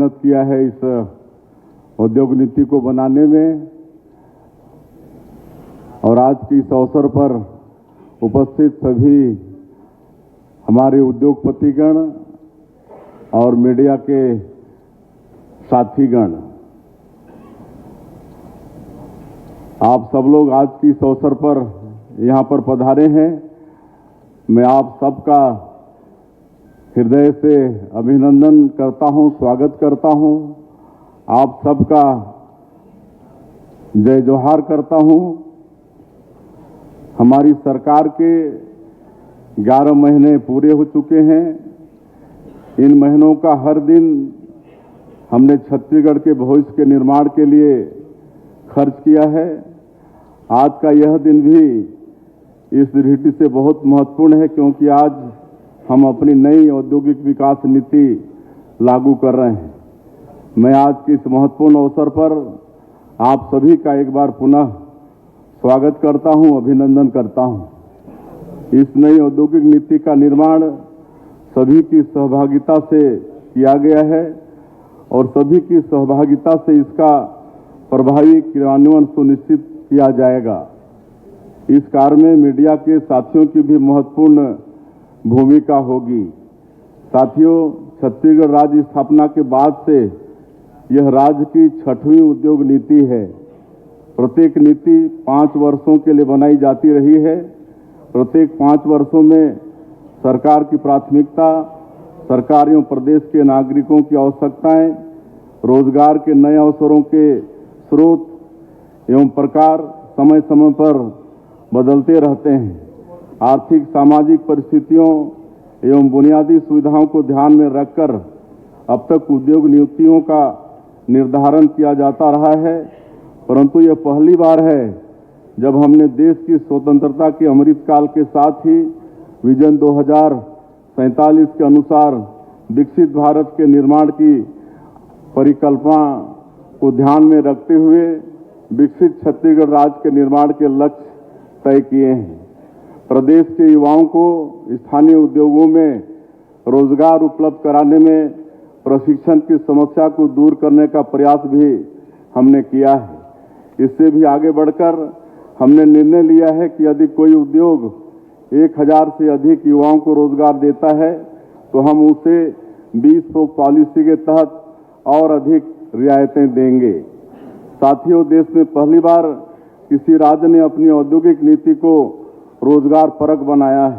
मेहनत किया है इस उद्योग नीति को बनाने में, और आज के इस अवसर पर उपस्थित सभी हमारे उद्योगपतिगण और मीडिया के साथीगण, आप सब लोग आज की इस अवसर पर यहाँ पर पधारे हैं। मैं आप सबका हृदय से अभिनंदन करता हूँ, स्वागत करता हूँ। आप सबका जय जोहार करता हूँ। हमारी सरकार के 11 महीने पूरे हो चुके हैं। इन महीनों का हर दिन हमने छत्तीसगढ़ के भविष्य के निर्माण के लिए खर्च किया है। आज का यह दिन भी इस दृष्टि से बहुत महत्वपूर्ण है, क्योंकि आज हम अपनी नई औद्योगिक विकास नीति लागू कर रहे हैं। मैं आज के इस महत्वपूर्ण अवसर पर आप सभी का एक बार पुनः स्वागत करता हूं, अभिनंदन करता हूं। इस नई औद्योगिक नीति का निर्माण सभी की सहभागिता से किया गया है और सभी की सहभागिता से इसका प्रभावी क्रियान्वयन सुनिश्चित किया जाएगा। इस कार्य में मीडिया के साथियों की भी महत्वपूर्ण भूमिका होगी। साथियों, छत्तीसगढ़ राज्य स्थापना के बाद से यह राज्य की 6वीं उद्योग नीति है। प्रत्येक नीति 5 वर्षों के लिए बनाई जाती रही है। प्रत्येक 5 वर्षों में सरकार की प्राथमिकता, सरकार एवं प्रदेश के नागरिकों की आवश्यकताएं, रोजगार के नए अवसरों के स्रोत एवं प्रकार समय समय पर बदलते रहते हैं। आर्थिक सामाजिक परिस्थितियों एवं बुनियादी सुविधाओं को ध्यान में रखकर अब तक उद्योग नीतियों का निर्धारण किया जाता रहा है, परंतु यह पहली बार है जब हमने देश की स्वतंत्रता के अमृतकाल के साथ ही विजन 2047 के अनुसार विकसित भारत के निर्माण की परिकल्पना को ध्यान में रखते हुए विकसित छत्तीसगढ़ राज्य के निर्माण के लक्ष्य तय किए हैं। प्रदेश के युवाओं को स्थानीय उद्योगों में रोजगार उपलब्ध कराने में प्रशिक्षण की समस्या को दूर करने का प्रयास भी हमने किया है। इससे भी आगे बढ़कर हमने निर्णय लिया है कि यदि कोई उद्योग 1000 से अधिक युवाओं को रोजगार देता है तो हम उसे 20 पॉलिसी के तहत और अधिक रियायतें देंगे। साथियों, देश में पहली बार किसी राज्य ने अपनी औद्योगिक नीति को रोजगार परक बनाया है,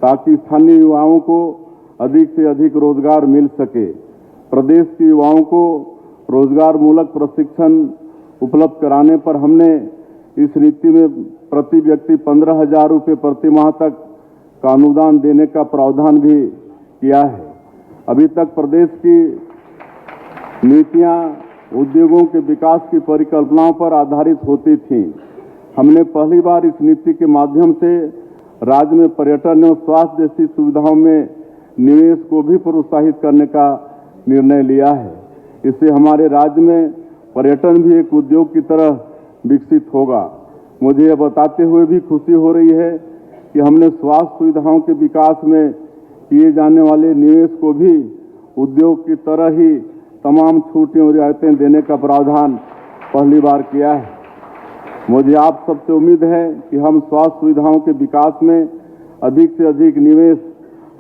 ताकि स्थानीय युवाओं को अधिक से अधिक रोजगार मिल सके। प्रदेश के युवाओं को रोजगार मूलक प्रशिक्षण उपलब्ध कराने पर हमने इस नीति में प्रति व्यक्ति 15,000 रुपये प्रति माह तक का अनुदान देने का प्रावधान भी किया है। अभी तक प्रदेश की नीतियां उद्योगों के विकास की परिकल्पनाओं पर आधारित होती थीं। हमने पहली बार इस नीति के माध्यम से राज्य में पर्यटन एवं स्वास्थ्य जैसी सुविधाओं में निवेश को भी प्रोत्साहित करने का निर्णय लिया है। इससे हमारे राज्य में पर्यटन भी एक उद्योग की तरह विकसित होगा। मुझे यह बताते हुए भी खुशी हो रही है कि हमने स्वास्थ्य सुविधाओं के विकास में किए जाने वाले निवेश को भी उद्योग की तरह ही तमाम छूटें और रियायतें देने का प्रावधान पहली बार किया है। मुझे आप सबसे उम्मीद है कि हम स्वास्थ्य सुविधाओं के विकास में अधिक से अधिक निवेश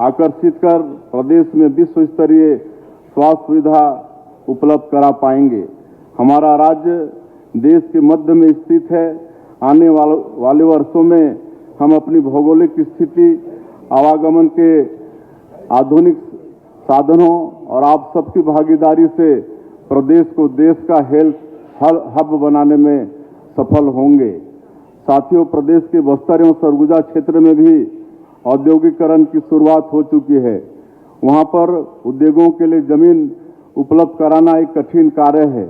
आकर्षित कर प्रदेश में विश्व स्तरीय स्वास्थ्य सुविधा उपलब्ध करा पाएंगे। हमारा राज्य देश के मध्य में स्थित है। आने वाले वर्षों में हम अपनी भौगोलिक स्थिति, आवागमन के आधुनिक साधनों और आप सबकी भागीदारी से प्रदेश को देश का हेल्थ हब बनाने में सफल होंगे। साथियों, प्रदेश के बस्तर एवं सरगुजा क्षेत्र में भी औद्योगिकरण की शुरुआत हो चुकी है। वहां पर उद्योगों के लिए जमीन उपलब्ध कराना एक कठिन कार्य है।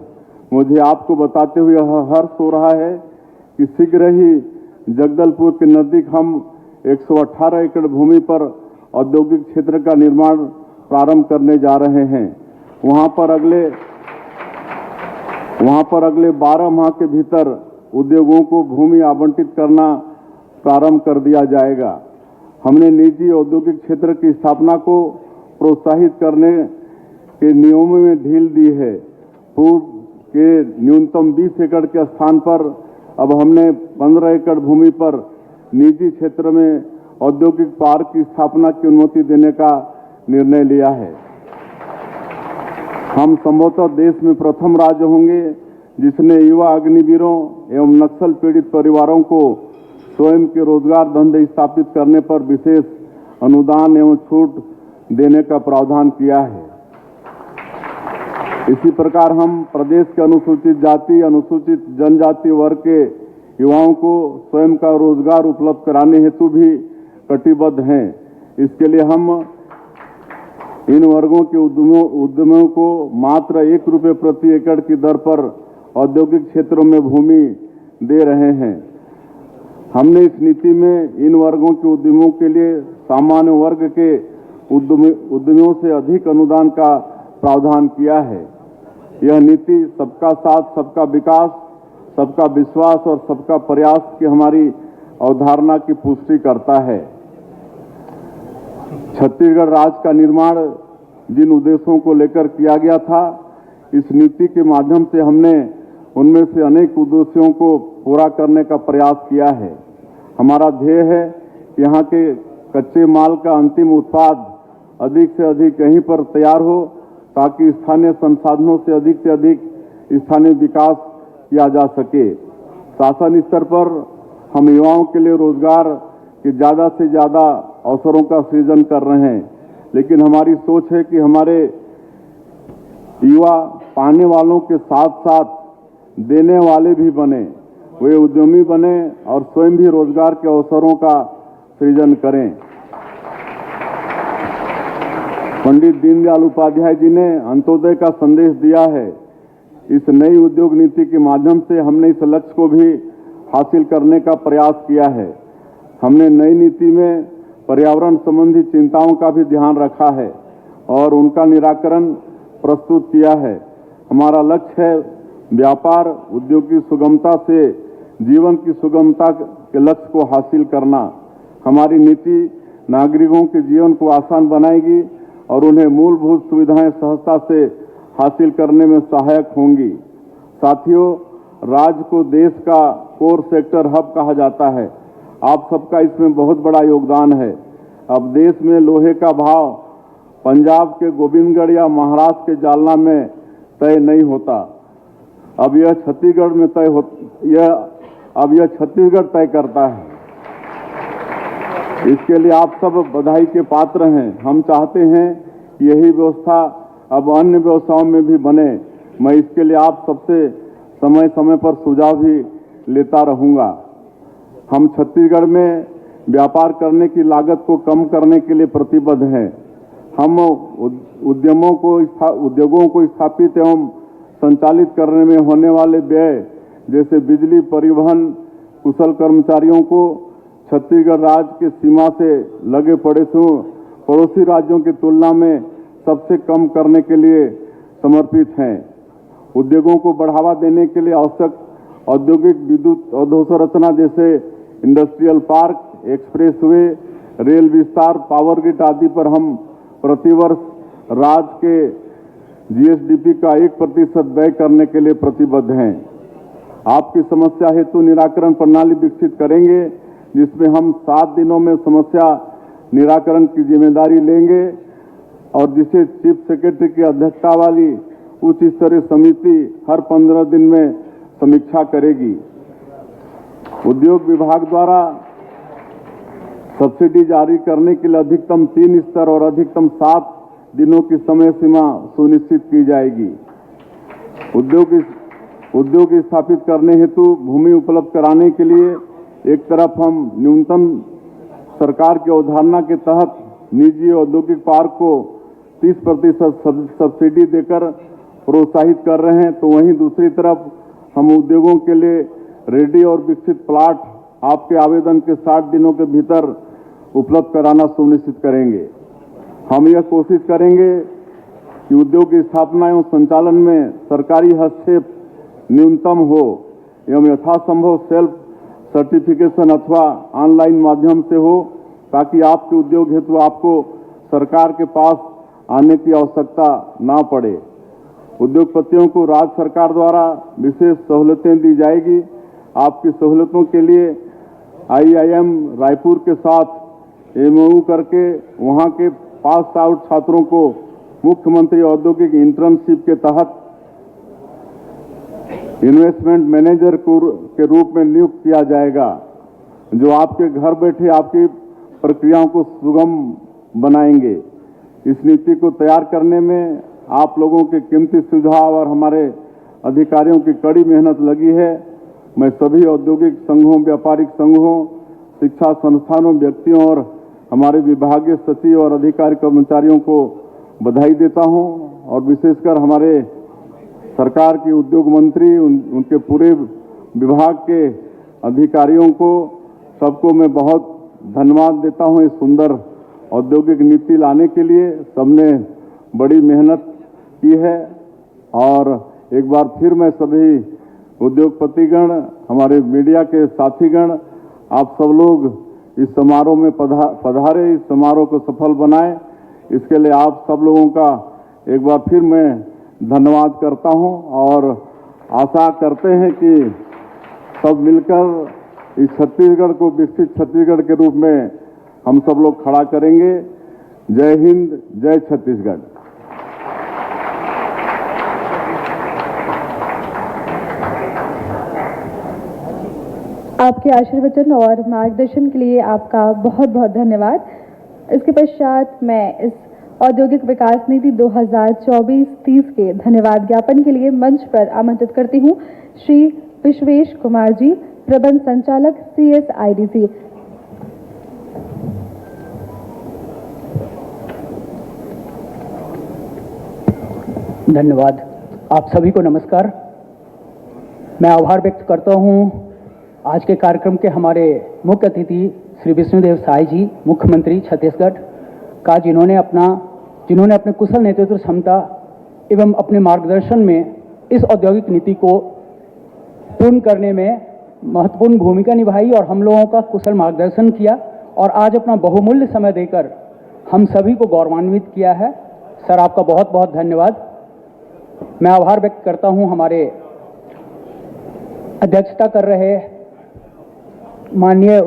मुझे आपको बताते हुए हर्ष हो रहा है कि शीघ्र ही जगदलपुर के नजदीक हम 118 एकड़ भूमि पर औद्योगिक क्षेत्र का निर्माण प्रारंभ करने जा रहे हैं। वहां पर अगले 12 माह के भीतर उद्योगों को भूमि आवंटित करना प्रारंभ कर दिया जाएगा। हमने निजी औद्योगिक क्षेत्र की स्थापना को प्रोत्साहित करने के नियमों में ढील दी है। पूर्व के न्यूनतम 20 एकड़ के स्थान पर अब हमने 15 एकड़ भूमि पर निजी क्षेत्र में औद्योगिक पार्क की स्थापना की अनुमति देने का निर्णय लिया है। हम संभवतः देश में प्रथम राज्य होंगे जिसने युवा अग्निवीरों एवं नक्सल पीड़ित परिवारों को स्वयं के रोजगार धंधे स्थापित करने पर विशेष अनुदान एवं छूट देने का प्रावधान किया है। इसी प्रकार हम प्रदेश के अनुसूचित जाति, अनुसूचित जनजाति वर्ग के युवाओं को स्वयं का रोजगार उपलब्ध कराने हेतु भी कटिबद्ध हैं। इसके लिए हम इन वर्गों के उद्यमियों को मात्र 1 रुपये प्रति एकड़ की दर पर औद्योगिक क्षेत्रों में भूमि दे रहे हैं। हमने इस नीति में इन वर्गों के उद्यमियों के लिए सामान्य वर्ग के उद्यमियों से अधिक अनुदान का प्रावधान किया है। यह नीति सबका साथ, सबका विकास, सबका विश्वास और सबका प्रयास की हमारी अवधारणा की पुष्टि करता है। छत्तीसगढ़ राज्य का निर्माण जिन उद्देश्यों को लेकर किया गया था, इस नीति के माध्यम से हमने उनमें से अनेक उद्देश्यों को पूरा करने का प्रयास किया है। हमारा ध्येय है कि यहाँ के कच्चे माल का अंतिम उत्पाद अधिक से अधिक यहीं पर तैयार हो, ताकि स्थानीय संसाधनों से अधिक स्थानीय विकास किया जा सके। शासन स्तर पर हम युवाओं के लिए रोजगार के ज़्यादा से ज़्यादा अवसरों का सृजन कर रहे हैं, लेकिन हमारी सोच है कि हमारे युवा पाने वालों के साथ साथ देने वाले भी बने, वे उद्यमी बने और स्वयं भी रोजगार के अवसरों का सृजन करें। पंडित दीनदयाल उपाध्याय जी ने अंत्योदय का संदेश दिया है। इस नई उद्योग नीति के माध्यम से हमने इस लक्ष्य को भी हासिल करने का प्रयास किया है। हमने नई नीति में पर्यावरण संबंधी चिंताओं का भी ध्यान रखा है और उनका निराकरण प्रस्तुत किया है। हमारा लक्ष्य है व्यापार उद्योग की सुगमता से जीवन की सुगमता के लक्ष्य को हासिल करना। हमारी नीति नागरिकों के जीवन को आसान बनाएगी और उन्हें मूलभूत सुविधाएं सहजता से हासिल करने में सहायक होंगी। साथियों, राज्य को देश का कोर सेक्टर हब कहा जाता है। आप सबका इसमें बहुत बड़ा योगदान है। अब देश में लोहे का भाव पंजाब के गोविंदगढ़ या महाराष्ट्र के जालना में तय नहीं होता, अब यह छत्तीसगढ़ में यह छत्तीसगढ़ तय करता है। इसके लिए आप सब बधाई के पात्र हैं। हम चाहते हैं यही व्यवस्था अब अन्य व्यवसायों में भी बने। मैं इसके लिए आप सबसे समय समय पर सुझाव भी लेता रहूंगा। हम छत्तीसगढ़ में व्यापार करने की लागत को कम करने के लिए प्रतिबद्ध हैं। हम उद्योगों को स्थापित एवं संचालित करने में होने वाले व्यय जैसे बिजली, परिवहन, कुशल कर्मचारियों को छत्तीसगढ़ राज्य के सीमा से लगे पड़ोसी राज्यों की तुलना में सबसे कम करने के लिए समर्पित हैं। उद्योगों को बढ़ावा देने के लिए आवश्यक औद्योगिक विद्युत अधोसंरचना जैसे इंडस्ट्रियल पार्क, एक्सप्रेसवे, रेल विस्तार, पावर ग्रिड आदि पर हम प्रतिवर्ष राज्य के जीएसडीपी का 1% व्यय करने के लिए प्रतिबद्ध हैं। आपकी समस्या हेतु निराकरण प्रणाली विकसित करेंगे, जिसमें हम 7 दिनों में समस्या निराकरण की जिम्मेदारी लेंगे और जिसे चीफ सेक्रेटरी की अध्यक्षता वाली उच्च स्तरीय समिति हर 15 दिन में समीक्षा करेगी। उद्योग विभाग द्वारा सब्सिडी जारी करने के लिए अधिकतम 3 स्तर और अधिकतम 7 दिनों की समय सीमा सुनिश्चित की जाएगी। उद्योग स्थापित करने हेतु भूमि उपलब्ध कराने के लिए एक तरफ हम न्यूनतम सरकार की अवधारणा के तहत निजी औद्योगिक पार्क को 30% सब्सिडी देकर प्रोत्साहित कर रहे हैं, तो वहीं दूसरी तरफ हम उद्योगों के लिए रेडी और विकसित प्लाट आपके आवेदन के 60 दिनों के भीतर उपलब्ध कराना सुनिश्चित करेंगे। हम यह कोशिश करेंगे कि उद्योग की स्थापना एवं संचालन में सरकारी हस्तक्षेप न्यूनतम हो एवं यथासंभव सेल्फ सर्टिफिकेशन अथवा ऑनलाइन माध्यम से हो, ताकि आपके उद्योग हेतु आपको सरकार के पास आने की आवश्यकता ना पड़े। उद्योगपतियों को राज्य सरकार द्वारा विशेष सहूलतें दी जाएगी। आपकी सहूलतों के लिए IIM रायपुर के साथ MOU करके वहां के पास आउट छात्रों को मुख्यमंत्री औद्योगिक इंटर्नशिप के तहत इन्वेस्टमेंट मैनेजर के रूप में नियुक्त किया जाएगा, जो आपके घर बैठे आपकी प्रक्रियाओं को सुगम बनाएंगे। इस नीति को तैयार करने में आप लोगों के कीमती सुझाव और हमारे अधिकारियों की कड़ी मेहनत लगी है। मैं सभी औद्योगिक संघों, व्यापारिक संघों, शिक्षा संस्थानों, व्यक्तियों और हमारे विभागीय सचिव और अधिकारी कर्मचारियों को बधाई देता हूं और विशेषकर हमारे सरकार की उद्योग मंत्री, उनके पूरे विभाग के अधिकारियों को, सबको मैं बहुत धन्यवाद देता हूं इस सुंदर औद्योगिक नीति लाने के लिए। सबने बड़ी मेहनत की है और एक बार फिर मैं सभी उद्योगपतिगण, हमारे मीडिया के साथीगण, आप सब लोग इस समारोह में पधारे, इस समारोह को सफल बनाएं, इसके लिए आप सब लोगों का एक बार फिर मैं धन्यवाद करता हूं और आशा करते हैं कि सब मिलकर इस छत्तीसगढ़ को विकसित छत्तीसगढ़ के रूप में हम सब लोग खड़ा करेंगे। जय हिंद, जय छत्तीसगढ़। आपके आशीर्वचन और मार्गदर्शन के लिए आपका बहुत बहुत धन्यवाद। इसके पश्चात मैं इस औद्योगिक विकास नीति 2024-30 के धन्यवाद ज्ञापन के लिए मंच पर आमंत्रित करती हूं श्री विश्वेश कुमार जी, प्रबंध संचालक CSIDC। धन्यवाद। आप सभी को नमस्कार। मैं आभार व्यक्त करता हूं आज के कार्यक्रम के हमारे मुख्य अतिथि श्री विष्णुदेव साय जी, मुख्यमंत्री छत्तीसगढ़ का, जिन्होंने अपने कुशल नेतृत्व क्षमता एवं अपने मार्गदर्शन में इस औद्योगिक नीति को पूर्ण करने में महत्वपूर्ण भूमिका निभाई और हम लोगों का कुशल मार्गदर्शन किया और आज अपना बहुमूल्य समय देकर हम सभी को गौरवान्वित किया है। सर, आपका बहुत बहुत धन्यवाद। मैं आभार व्यक्त करता हूं हमारे अध्यक्षता कर रहे माननीय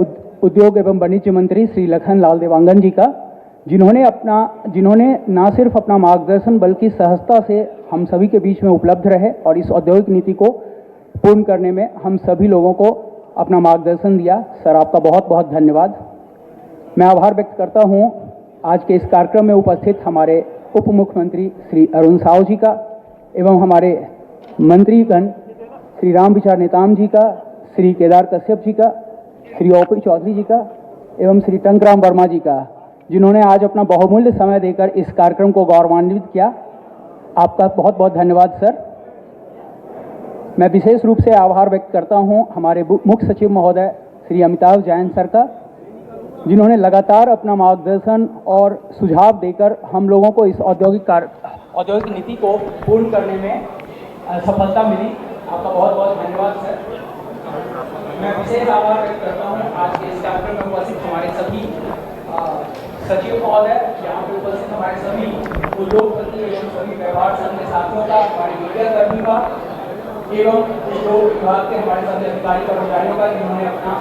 उद्योग एवं वाणिज्य मंत्री श्री लखन लाल देवांगन जी का, जिन्होंने ना सिर्फ अपना मार्गदर्शन बल्कि सहजता से हम सभी के बीच में उपलब्ध रहे और इस औद्योगिक नीति को पूर्ण करने में हम सभी लोगों को अपना मार्गदर्शन दिया। सर, आपका बहुत बहुत धन्यवाद। मैं आभार व्यक्त करता हूं आज के इस कार्यक्रम में उपस्थित हमारे उप मुख्यमंत्री श्री अरुण साव जी का एवं हमारे मंत्रीगण श्री राम विचार नेताम जी का, श्री केदार कश्यप जी का, श्री OP चौधरी जी का एवं श्री टंकराम वर्मा जी का, जिन्होंने आज अपना बहुमूल्य समय देकर इस कार्यक्रम को गौरवान्वित किया। आपका बहुत बहुत धन्यवाद सर। मैं विशेष रूप से आभार व्यक्त करता हूं हमारे मुख्य सचिव महोदय श्री अमिताभ जैन सर का, जिन्होंने लगातार अपना मार्गदर्शन और सुझाव देकर हम लोगों को इस औद्योगिक नीति को पूर्ण करने में सफलता मिली। आपका बहुत बहुत धन्यवाद सर। मैं विशेष आभार व्यक्त करता हूँ आज के इस कार्यक्रम में उपस्थित हमारे सभी सचिव महोदय, यहाँ पे उपस्थित हमारे सभी उद्योगपति एवं सभी व्यवहार संघ के साथियों का, हमारे मीडिया कर्मी का एवं उद्योग विभाग के हमारे सभी अधिकारी कर्मचारियों का, जिन्होंने अपना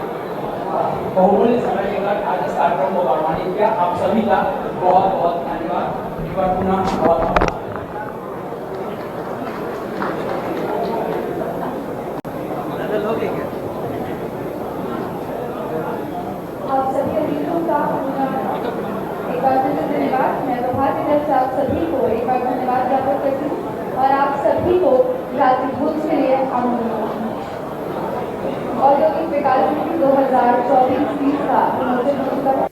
बहुमूल्य समय देकर आज इस कार्यक्रम को गौरवान्वित किया। आप सभी का बहुत बहुत धन्यवाद। एक बार पुनः बहुत आप सभी अतिथियों का एक बार फिर से धन्यवाद। मैं प्रभात की तरफ से आप सभी को एक बार धन्यवाद ज्ञापन करती हूँ और आप सभी को रात्रि भोज के लिए आमंत्रित। औद्योगिक विकास नीति 2024-30 का सभी को